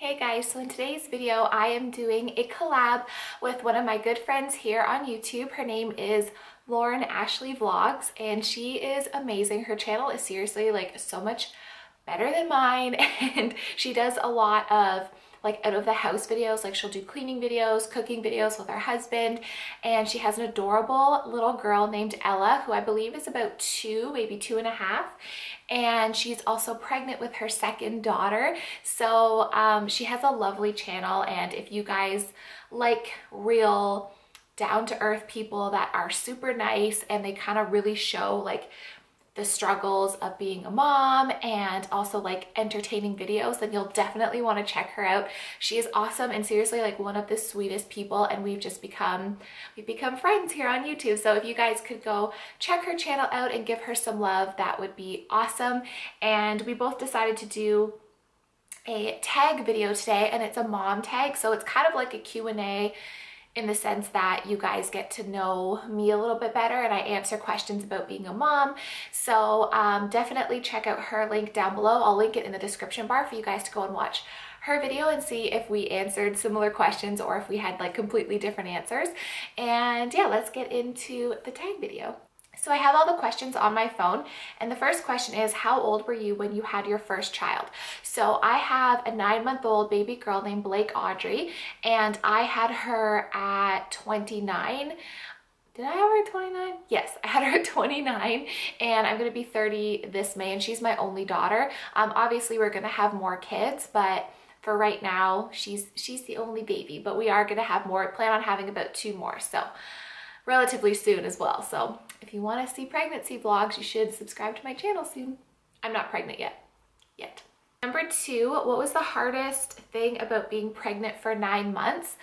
Hey guys, so in today's video I am doing a collab with one of my good friends here on YouTube. Her name is LAURENASHLEYVLOGS and she is amazing. Her channel is seriously like so much better than mine and she does a lot of like out of the house videos. Like she'll do cleaning videos, cooking videos with her husband, and she has an adorable little girl named Ella who I believe is about 2, maybe 2.5, and she's also pregnant with her second daughter. So she has a lovely channel, and if you guys like real down-to-earth people that are super nice and they kind of really show like the struggles of being a mom and also like entertaining videos, then you'll definitely want to check her out. She is awesome and seriously like one of the sweetest people, and we've become friends here on YouTube. So if you guys could go check her channel out and give her some love, that would be awesome. And we both decided to do a tag video today, and it's a mom tag, so it's kind of like a Q&A in the sense that you guys get to know me a little bit better and I answer questions about being a mom. So definitely check out her link down below. I'll link it in the description bar for you guys to go and watch her video and see if we answered similar questions or if we had like completely different answers. And yeah, let's get into the tag video. So I have all the questions on my phone, and the first question is, how old were you when you had your first child? So I have a 9-month-old baby girl named Blake Audrey, and I had her at 29. Did I have her at 29? Yes, I had her at 29, and I'm gonna be 30 this May, and she's my only daughter. Obviously we're gonna have more kids, but for right now, she's the only baby, but we are gonna have more. I plan on having about 2 more, so relatively soon as well. So if you want to see pregnancy vlogs, you should subscribe to my channel soon. I'm not pregnant yet. Number 2, what was the hardest thing about being pregnant for 9 months?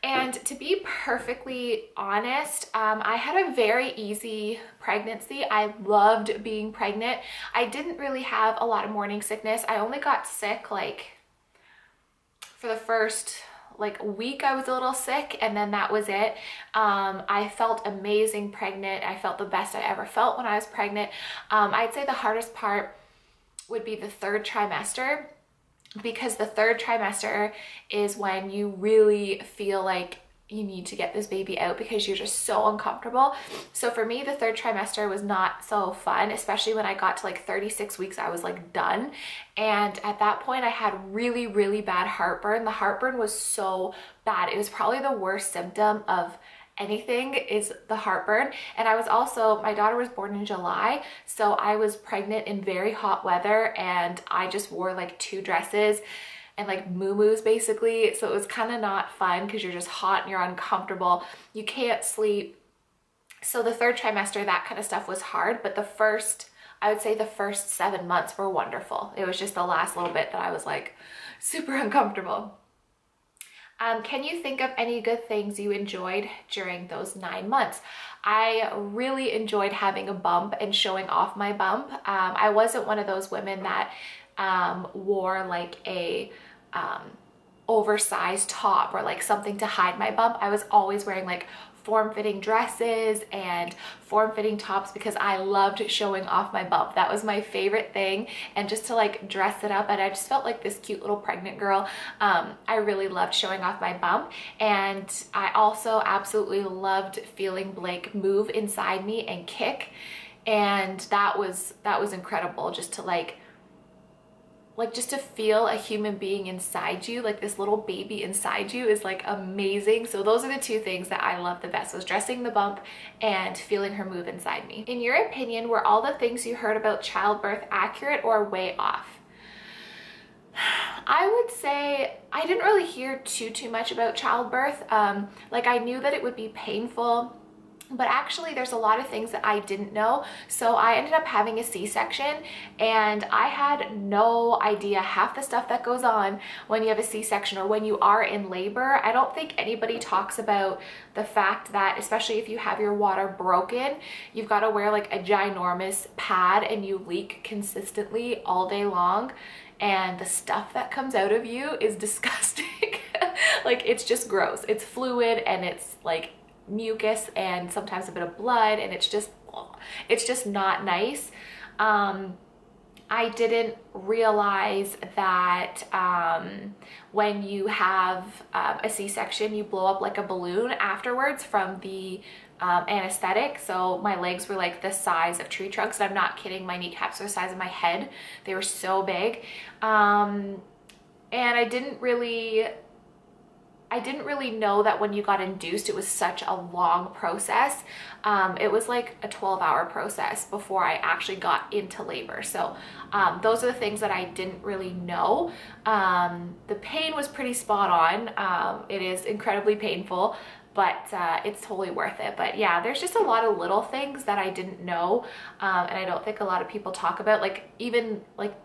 And to be perfectly honest, I had a very easy pregnancy. I loved being pregnant. I didn't really have a lot of morning sickness. I only got sick like for the first like week. I was a little sick, and then that was it. I felt amazing pregnant. I felt the best I ever felt when I was pregnant. I'd say the hardest part would be the 3rd trimester, because the 3rd trimester is when you really feel like you need to get this baby out because you're just so uncomfortable. So for me, the 3rd trimester was not so fun, especially when I got to like 36 weeks, I was like done. And at that point I had really, really bad heartburn. The heartburn was so bad. It was probably the worst symptom of anything is the heartburn. And I was also, my daughter was born in July, so I was pregnant in very hot weather, and I just wore like 2 dresses and like moo-moos basically. So it was kind of not fun because you're just hot and you're uncomfortable. You can't sleep. So the 3rd trimester, that kind of stuff was hard, but I would say the first 7 months were wonderful. It was just the last little bit that I was like super uncomfortable. Can you think of any good things you enjoyed during those 9 months? I really enjoyed having a bump and showing off my bump. I wasn't one of those women that wore like a oversized top or like something to hide my bump. I was always wearing like form-fitting dresses and form-fitting tops because I loved showing off my bump. That was my favorite thing, and just to like dress it up, and I just felt like this cute little pregnant girl. I really loved showing off my bump, and I also absolutely loved feeling Blake move inside me and kick, and that was incredible, just to just to feel a human being inside you, like this little baby inside you, is like amazing. So those are the 2 things that I love the best, was dressing the bump and feeling her move inside me. In your opinion, were all the things you heard about childbirth accurate or way off? I would say I didn't really hear too much about childbirth. Like I knew that it would be painful, but actually there's a lot of things that I didn't know. So I ended up having a C-section, and I had no idea half the stuff that goes on when you have a C-section or when you are in labor. I don't think anybody talks about the fact that, especially if you have your water broken, you've got to wear like a ginormous pad and you leak consistently all day long, and the stuff that comes out of you is disgusting. Like it's just gross. It's fluid, and it's like mucus and sometimes a bit of blood, and it's just not nice. I didn't realize that when you have a C-section, you blow up like a balloon afterwards from the anesthetic. So my legs were like the size of tree trunks. And I'm not kidding. My kneecaps were the size of my head. They were so big. And I didn't really know that when you got induced, it was such a long process. It was like a 12-hour process before I actually got into labor. So those are the things that I didn't really know. The pain was pretty spot on. It is incredibly painful, but it's totally worth it. But yeah, there's just a lot of little things that I didn't know. And I don't think a lot of people talk about, like even like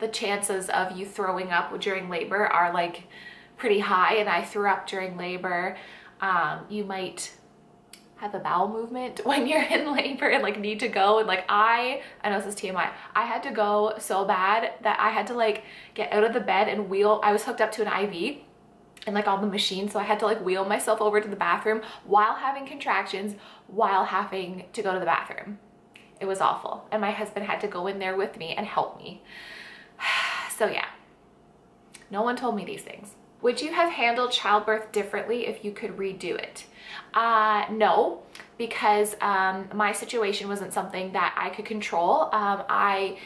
the chances of you throwing up during labor are like pretty high, and I threw up during labor. You might have a bowel movement when you're in labor and like need to go, and like I know this is TMI, I had to go so bad that I had to like get out of the bed and wheel. I was hooked up to an IV and like on the machine, so I had to like wheel myself over to the bathroom while having contractions, while having to go to the bathroom. It was awful, and my husband had to go in there with me and help me. So yeah, no one told me these things. Would you have handled childbirth differently if you could redo it? No, because my situation wasn't something that I could control. I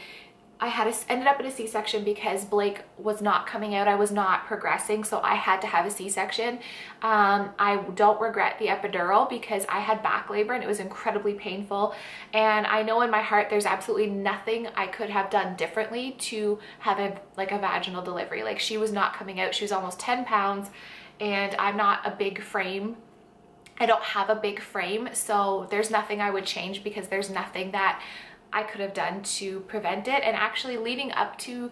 ended up in a C-section because Blake was not coming out. I was not progressing, so I had to have a C-section. I don't regret the epidural because I had back labor and it was incredibly painful. And I know in my heart there's absolutely nothing I could have done differently to have a vaginal delivery. Like, she was not coming out. She was almost 10 pounds and I'm not a big frame. I don't have a big frame, so there's nothing I would change because there's nothing that I could have done to prevent it. And actually leading up to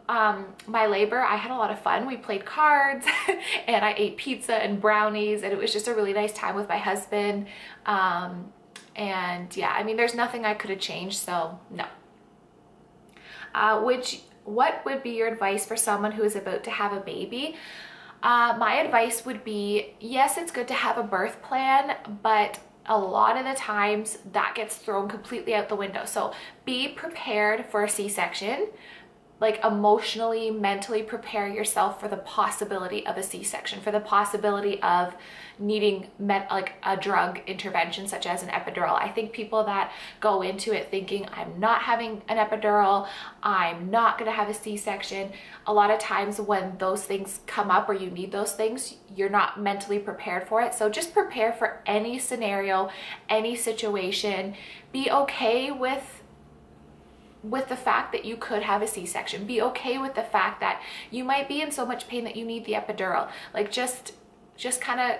my labor, I had a lot of fun. We played cards and I ate pizza and brownies, and it was just a really nice time with my husband. And yeah, I mean, there's nothing I could have changed, so no. What would be your advice for someone who is about to have a baby? My advice would be, yes, it's good to have a birth plan, but a lot of the times that gets thrown completely out the window. So be prepared for a C-section. Like, emotionally, mentally prepare yourself for the possibility of a C-section, for the possibility of needing like a drug intervention such as an epidural. I think people that go into it thinking, I'm not having an epidural, I'm not gonna have a C-section, a lot of times when those things come up or you need those things, you're not mentally prepared for it. So just prepare for any scenario, any situation. Be okay with the fact that you could have a C-section. Be okay with the fact that you might be in so much pain that you need the epidural. Like, just kind of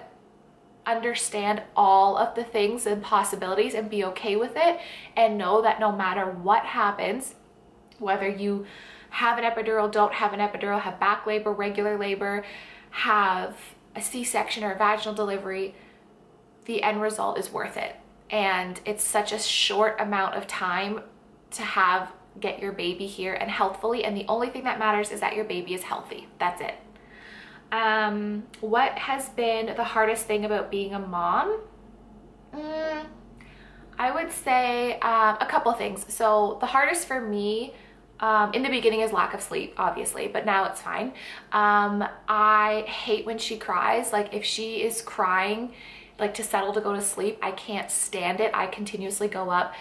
understand all of the things and possibilities and be okay with it, and know that no matter what happens, whether you have an epidural, don't have an epidural, have back labor, regular labor, have a C-section or a vaginal delivery, the end result is worth it. And it's such a short amount of time to get your baby here and healthfully, and the only thing that matters is that your baby is healthy. That's it. What has been the hardest thing about being a mom? I would say a couple things. So the hardest for me in the beginning is lack of sleep, obviously, but now it's fine. I hate when she cries. Like, if she is crying, like, to settle to go to sleep, I can't stand it. I continuously go up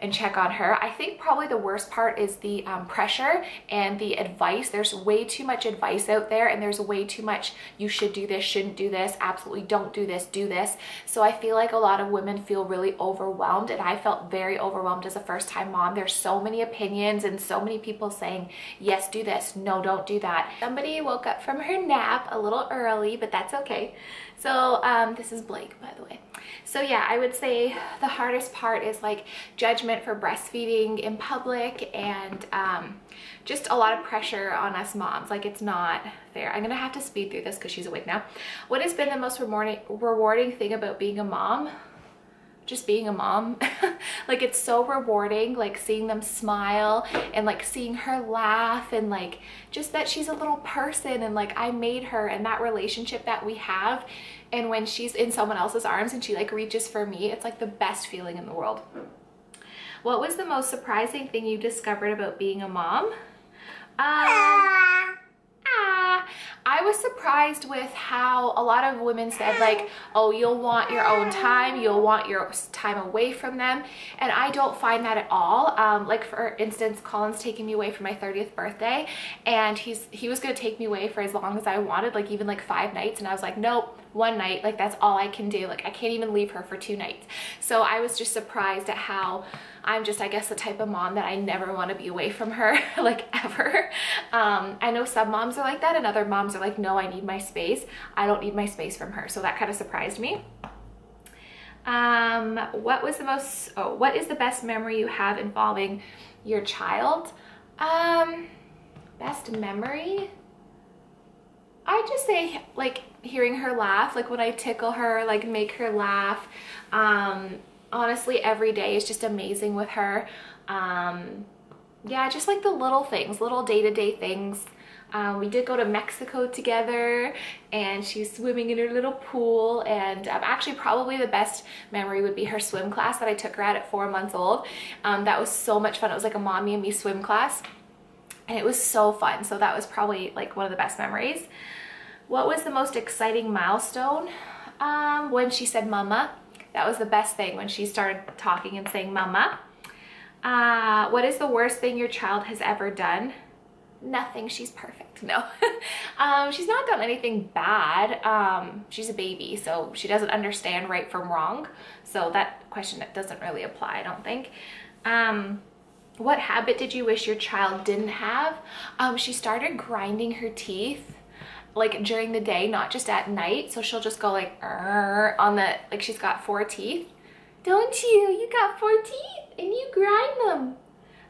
and check on her. I think probably the worst part is the pressure and the advice. There's way too much advice out there, and there's way too much, you should do this, shouldn't do this, absolutely don't do this, do this. So I feel like a lot of women feel really overwhelmed, and I felt very overwhelmed as a first-time mom. There's so many opinions and so many people saying, yes, do this, no, don't do that. Somebody woke up from her nap a little early, but that's okay. So this is Blake, by the way. So yeah, I would say the hardest part is like judgment for breastfeeding in public, and just a lot of pressure on us moms. Like, it's not fair. I'm gonna have to speed through this because she's awake now. What has been the most rewarding thing about being a mom? Just being a mom. Like, it's so rewarding, like seeing them smile and like seeing her laugh, and like just that she's a little person, and like I made her, and that relationship that we have. And when she's in someone else's arms and she like reaches for me, it's like the best feeling in the world. What was the most surprising thing you discovered about being a mom? I was surprised with how a lot of women said like, oh, you'll want your own time, you'll want your time away from them, and I don't find that at all. Like for instance, Colin's taking me away for my 30th birthday, and he was gonna take me away for as long as I wanted, like even like 5 nights, and I was like, nope, 1 night, like that's all I can do. Like I can't even leave her for 2 nights. So I was just surprised at how I'm just, I guess, the type of mom that I never want to be away from her, like ever. I know some moms are like that, and other moms are like, no, I need my space. I don't need my space from her. So that kind of surprised me. What is the best memory you have involving your child? Best memory? I just say like hearing her laugh, like when I tickle her, like make her laugh. Honestly, every day is just amazing with her. Yeah, just like the little things, little day-to-day things. We did go to Mexico together, and she's swimming in her little pool, and actually probably the best memory would be her swim class that I took her at 4 months old. That was so much fun. It was like a mommy and me swim class, and it was so fun. So that was probably like one of the best memories. What was the most exciting milestone? When she said mama. That was the best thing, when she started talking and saying mama. What is the worst thing your child has ever done? Nothing, she's perfect. No. She's not done anything bad. She's a baby, so she doesn't understand right from wrong. So that question doesn't really apply, I don't think. What habit did you wish your child didn't have? She started grinding her teeth like during the day, not just at night. So she'll just go like on the, like she's got 4 teeth. Don't you? You got 4 teeth and you grind them.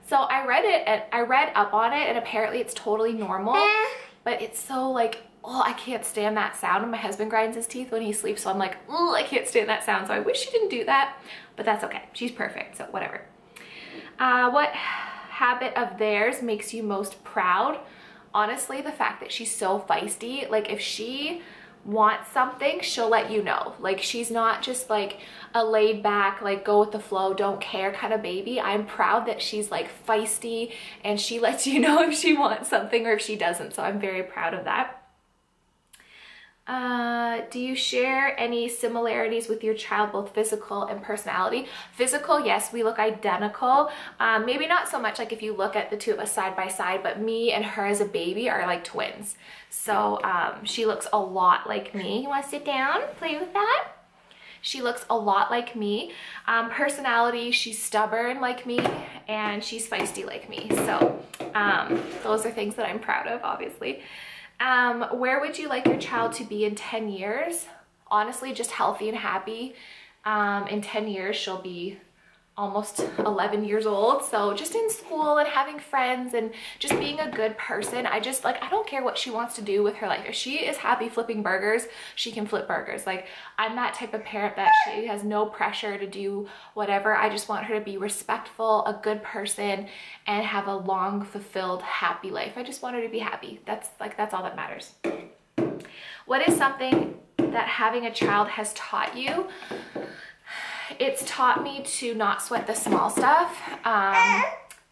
So I read up on it, and apparently it's totally normal, but it's so like, oh, I can't stand that sound when my husband grinds his teeth when he sleeps. So I'm like, oh, I can't stand that sound. So I wish she didn't do that, but that's okay. She's perfect, so whatever. What habit of theirs makes you most proud? Honestly, the fact that she's so feisty. Like if she wants something, she'll let you know. Like she's not just like a laid back, like go with the flow, don't care kind of baby. I'm proud that she's like feisty, and she lets you know if she wants something or if she doesn't. So I'm very proud of that. Do you share any similarities with your child, both physical and personality? Physical, yes, we look identical. Maybe not so much like if you look at the two of us side by side, but me and her as a baby are like twins. So she looks a lot like me. You want to sit down, play with that? She looks a lot like me. Personality, she's stubborn like me, and she's feisty like me. So those are things that I'm proud of, obviously. Where would you like your child to be in 10 years? Honestly, just healthy and happy. In 10 years, she'll be almost 11 years old. So just in school and having friends and just being a good person. I don't care what she wants to do with her life. If she is happy flipping burgers, she can flip burgers. Like I'm that type of parent that she has no pressure to do whatever. I just want her to be respectful, a good person, and have a long, fulfilled, happy life. I just want her to be happy. That's all that matters. What is something that having a child has taught you? It's taught me to not sweat the small stuff,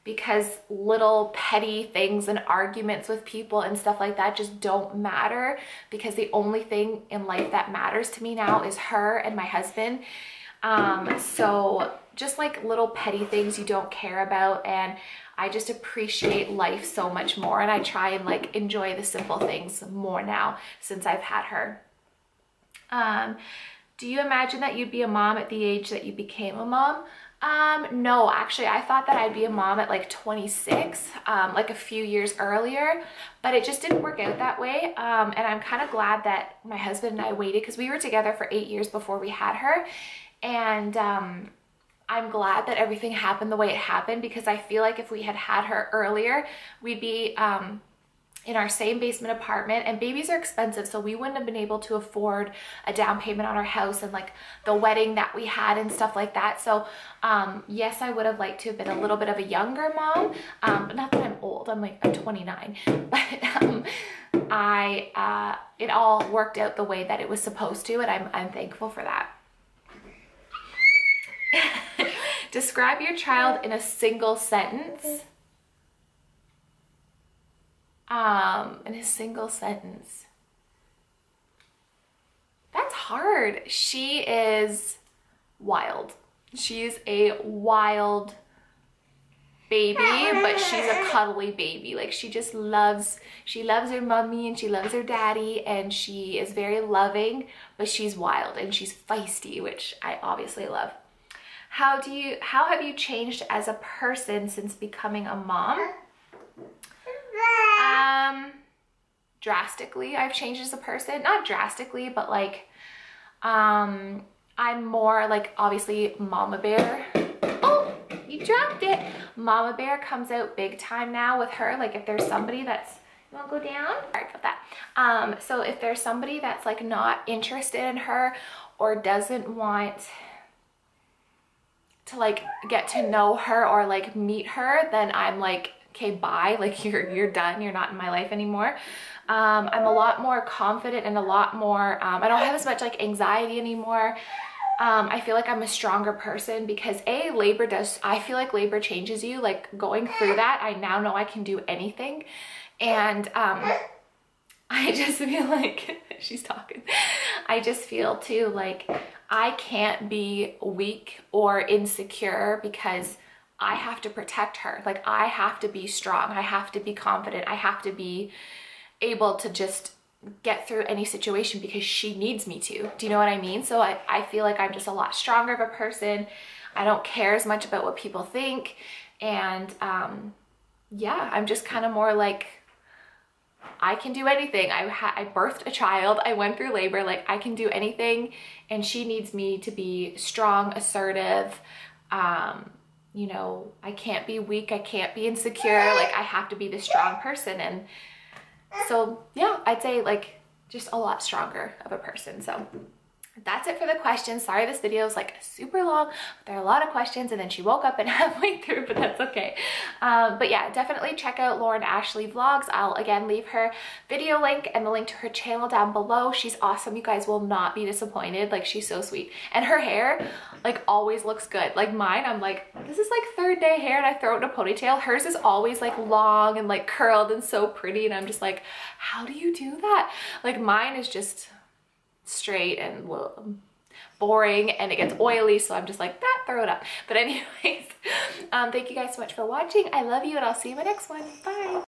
because little petty things and arguments with people and stuff like that just don't matter, because the only thing in life that matters to me now is her and my husband. So just like little petty things you don't care about, and I just appreciate life so much more, and I try and like enjoy the simple things more now since I've had her. Do you imagine that you'd be a mom at the age that you became a mom? No, actually, I thought that I'd be a mom at like 26, like a few years earlier, but it just didn't work out that way. And I'm kind of glad that my husband and I waited, because we were together for 8 years before we had her. And I'm glad that everything happened the way it happened, because I feel like if we had had her earlier, we'd be in our same basement apartment, and babies are expensive, so we wouldn't have been able to afford a down payment on our house and like the wedding that we had and stuff like that. So yes, I would have liked to have been a little bit of a younger mom, but not that I'm old. I'm 29, but it all worked out the way that it was supposed to, and I'm thankful for that. Describe your child in a single sentence. In a single sentence. That's hard. She is wild. She's a wild baby, but she's a cuddly baby. Like she loves her mommy and she loves her daddy, and she is very loving, but she's wild and she's feisty, which I obviously love. How have you changed as a person since becoming a mom? Drastically, I've changed as a person. Not drastically, but like, I'm more like, obviously, Mama Bear. Oh, you dropped it. Mama Bear comes out big time now with her. Like if there's somebody that's, you wanna go down? Sorry about that. So if there's somebody that's like not interested in her or doesn't want to like get to know her or like meet her, then I'm like, okay, bye, like you're done, you're not in my life anymore. I'm a lot more confident and a lot more, I don't have as much like anxiety anymore. I feel like I'm a stronger person because I feel like labor changes you. Like going through that, I now know I can do anything. And I just feel like, she's talking, I just feel too like I can't be weak or insecure because I have to protect her. Like I have to be strong. I have to be confident. I have to be able to just get through any situation because she needs me to. Do you know what I mean? So I feel like I'm just a lot stronger of a person. I don't care as much about what people think. And yeah, I'm just kind of more like, I can do anything. I birthed a child. I went through labor. Like I can do anything. And she needs me to be strong, assertive. You know, I can't be weak. I can't be insecure. Like I have to be the strong person. And so yeah, I'd say like just a lot stronger of a person. So that's it for the questions. Sorry this video is like super long, but there are a lot of questions, and then she woke up and halfway through, but that's okay. But yeah, definitely check out Lauren Ashley Vlogs. I'll again leave her video link and the link to her channel down below. She's awesome. You guys will not be disappointed. Like she's so sweet, and her hair like always looks good. Like mine, I'm like, this is like third day hair and I throw it in a ponytail. Hers is always like long and like curled and so pretty, and I'm just like, how do you do that? Like mine is just straight and boring and it gets oily, so I'm just like, that, throw it up. But anyways, thank you guys so much for watching. I love you, and I'll see you in my next one. Bye.